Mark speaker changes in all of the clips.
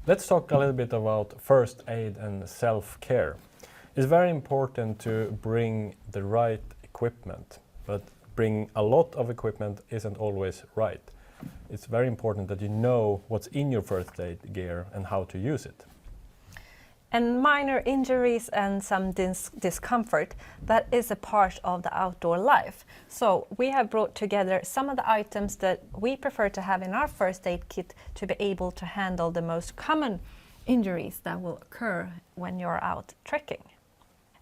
Speaker 1: Let's talk a little bit about first aid and self-care. It's very important to bring the right equipment, but bringing a lot of equipment isn't always right. It's very important that you know what's in your first aid gear and how to use it.
Speaker 2: And minor injuries and some discomfort, that is a part of the outdoor life. So we have brought together some of the items that we prefer to have in our first aid kit to be able to handle the most common injuries that will occur when you're out trekking.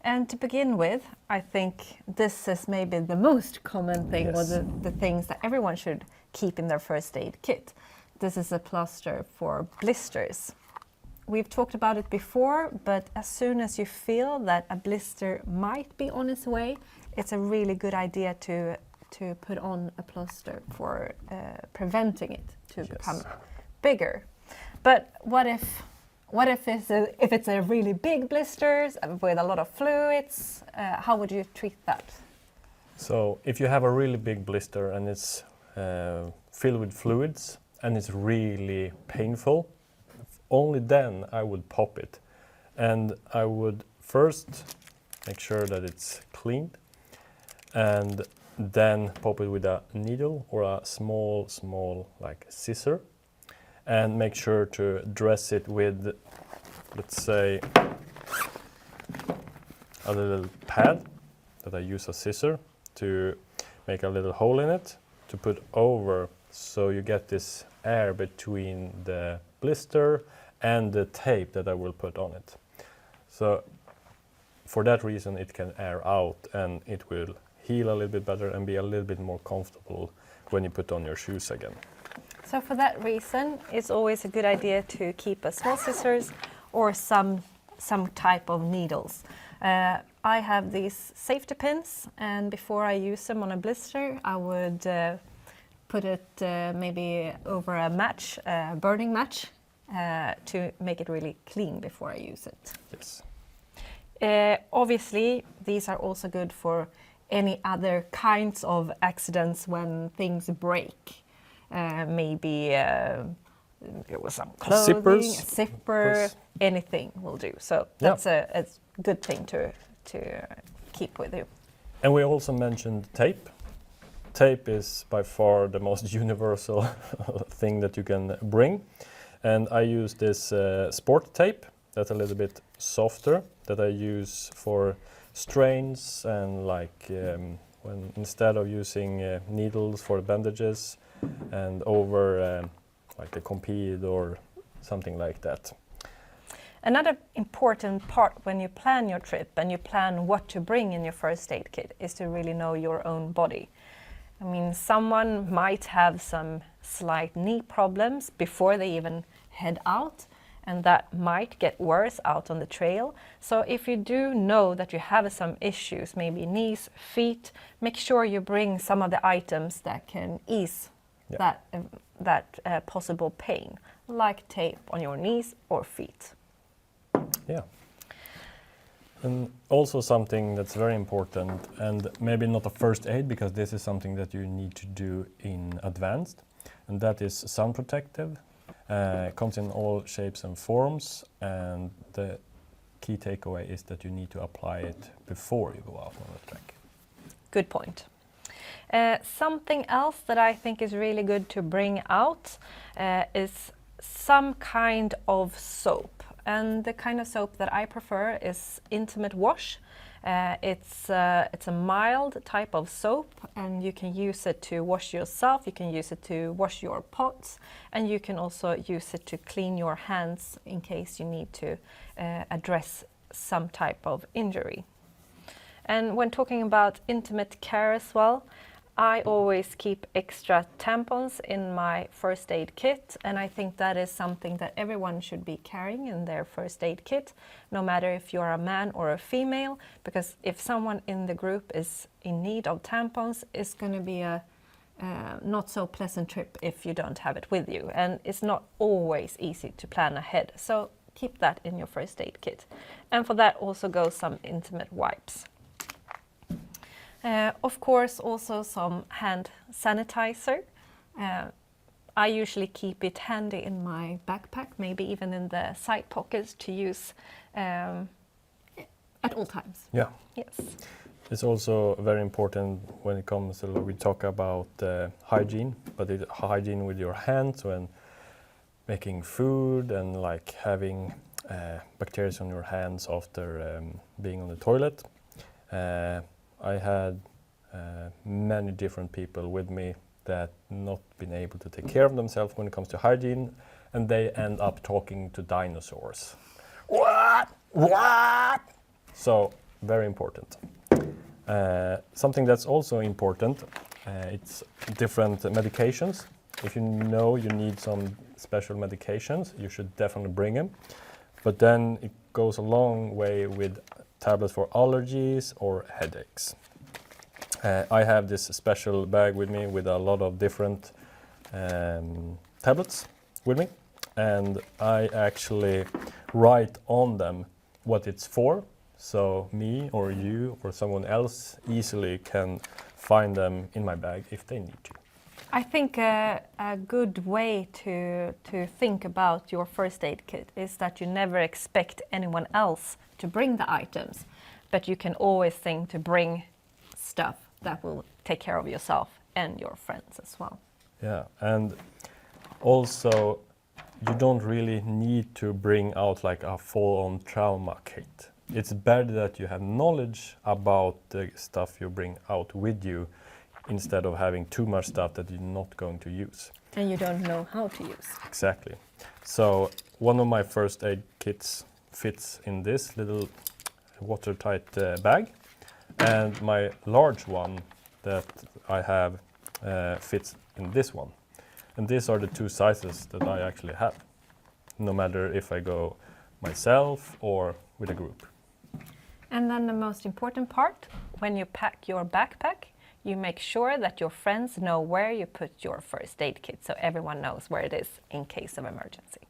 Speaker 2: And to begin with, I think this is maybe the most common thing, or the things that everyone should keep in their first aid kit. This is a plaster for blisters. We've talked about it before, but as soon as you feel that a blister might be on its way, it's a really good idea to put on a plaster for preventing it to become bigger. But what if it's a really big blister with a lot of fluids? How would you treat that?
Speaker 1: So if you have a really big blister and it's filled with fluids and it's really painful, only then I would pop it. And I would first make sure that it's cleaned and then pop it with a needle or a small like scissor, and make sure to dress it with, let's say, a little pad that I use a scissor to make a little hole in it to put over, so you get this air between the blister and the tape that I will put on it. So for that reason it can air out and it will heal a little bit better and be a little bit more comfortable when you put on your shoes again.
Speaker 2: So for that reason, it's always a good idea to keep a small scissors or some type of needles. I have these safety pins, and before I use them on a blister, I would put it maybe over a match, burning match, to make it really clean before I use it.
Speaker 1: Yes.
Speaker 2: Obviously, these are also good for any other kinds of accidents when things break. Maybe it was some clothing, a zipper, anything will do. So that's a good thing to keep with you.
Speaker 1: And we also mentioned tape. Tape is by far the most universal thing that you can bring. And I use this sport tape that's a little bit softer, that I use for strains and like when instead of using needles for bandages and over like the Compede or something like that.
Speaker 2: Another important part when you plan your trip and you plan what to bring in your first aid kit is to really know your own body. I mean, someone might have some slight knee problems before they even head out, and that might get worse out on the trail. So if you do know that you have some issues, maybe knees, feet, make sure you bring some of the items that can ease that possible pain, like tape on your knees or feet.
Speaker 1: Yeah. And also something that's very important, and maybe not a first aid, because this is something that you need to do in advance, and that is sun protective. Comes in all shapes and forms, and the key takeaway is that you need to apply it before you go out on the trek.
Speaker 2: Good point. Something else that I think is really good to bring out is some kind of soap. And the kind of soap that I prefer is Intimate Wash. It's a mild type of soap, and you can use it to wash yourself, you can use it to wash your pots, and you can also use it to clean your hands in case you need to address some type of injury. And when talking about intimate care as well, I always keep extra tampons in my first aid kit, and I think that is something that everyone should be carrying in their first aid kit, no matter if you're a man or a female, because if someone in the group is in need of tampons, it's going to be a not so pleasant trip if you don't have it with you, and it's not always easy to plan ahead. So keep that in your first aid kit. And for that also goes some intimate wipes. Of course, also some hand sanitizer. I usually keep it handy in my backpack, maybe even in the side pockets to use at all times.
Speaker 1: Yeah.
Speaker 2: Yes.
Speaker 1: It's also very important when it comes to, we talk about hygiene, but hygiene with your hands when making food and like having bacteria on your hands after being on the toilet. I had many different people with me that not been able to take care of themselves when it comes to hygiene, and they end up talking to dinosaurs. What? So very important. Something that's also important, it's different medications. If you know you need some special medications, you should definitely bring them. But then it goes a long way with tablets for allergies or headaches. I have this special bag with me with a lot of different tablets with me, and I actually write on them what it's for, so me or you or someone else easily can find them in my bag if they need to.
Speaker 2: I think a good way to think about your first aid kit is that you never expect anyone else to bring the items, but you can always think to bring stuff that will take care of yourself and your friends as well.
Speaker 1: Yeah, and also you don't really need to bring out like a full-on trauma kit. It's better that you have knowledge about the stuff you bring out with you instead of having too much stuff that you're not going to use.
Speaker 2: And you don't know how to use.
Speaker 1: Exactly. So one of my first aid kits fits in this little watertight bag, and my large one that I have fits in this one. And these are the two sizes that I actually have, no matter if I go myself or with a group.
Speaker 2: And then the most important part, when you pack your backpack, you make sure that your friends know where you put your first aid kit, so everyone knows where it is in case of emergency.